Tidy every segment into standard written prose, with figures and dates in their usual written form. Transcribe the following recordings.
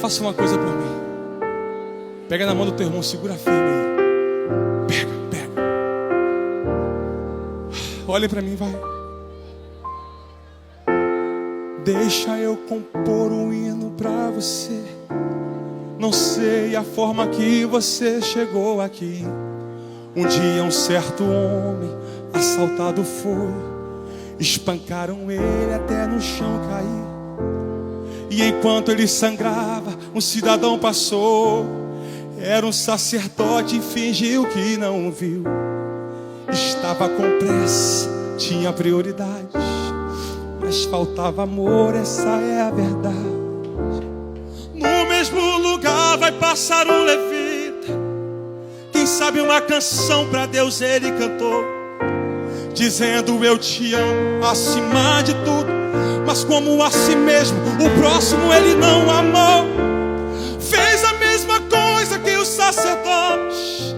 Faça uma coisa por mim. Pega na mão do teu irmão, segura firme aí. Pega, pega. Olhe pra mim, vai. Deixa eu compor um hino pra você. Não sei a forma que você chegou aqui. Um dia um certo homem assaltado foi. Espancaram ele até no chão cair. E enquanto ele sangrava, um cidadão passou. Era um sacerdote e fingiu que não viu. Estava com pressa, tinha prioridades, mas faltava amor, essa é a verdade. No mesmo lugar vai passar um levita. Quem sabe uma canção pra Deus ele cantou, dizendo eu te amo acima de tudo. Mas como a si mesmo, o próximo ele não amou. Fez a mesma coisa que os sacerdotes.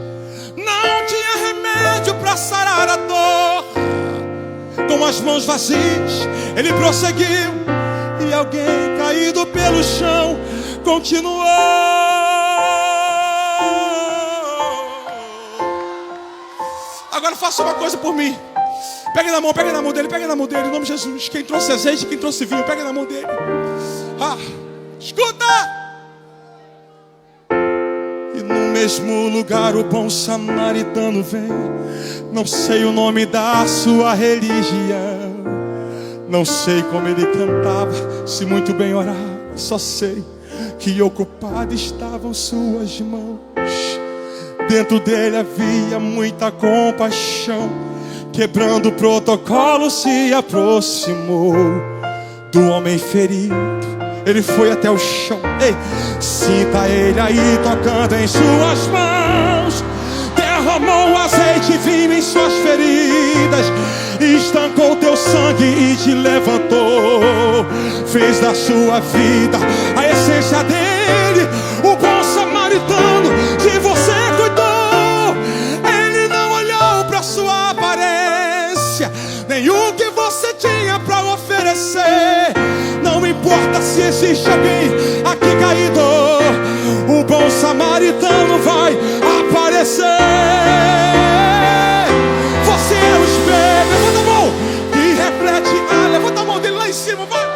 Não tinha remédio para sarar a dor. Com as mãos vazias, ele prosseguiu. E alguém caído pelo chão continuou. Agora faça uma coisa por mim. Pega na mão dele, pega na mão dele, em nome de Jesus. Quem trouxe azeite, quem trouxe vinho, pega na mão dele. Escuta! E no mesmo lugar o bom samaritano vem. Não sei o nome da sua religião, não sei como ele cantava, se muito bem orava. Só sei que ocupado estavam suas mãos. Dentro dele havia muita compaixão. Quebrando o protocolo, se aproximou do homem ferido. Ele foi até o chão. Ei, sinta ele aí tocando em suas mãos. Derramou azeite e vinho em suas feridas. Estancou teu sangue e te levantou. Fez da sua vida a essência dele. O bom samaritano que você cuidou. Ele não olhou para sua aparência, nem o que você tinha para oferecer. Não importa se existe alguém aqui caído, o bom samaritano vai aparecer. Você é o espelho, levanta a mão, que reflete a... Levanta a mão dele lá em cima, vai.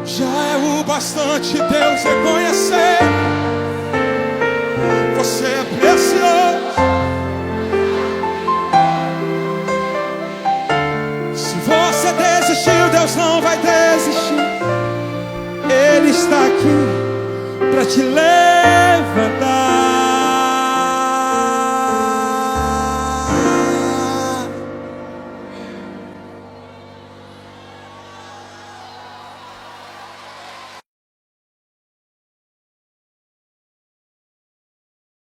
Já é o bastante Deus reconhecer. Você é precioso. Se você desistiu, Deus não vai desistir. Ele está aqui para te levar.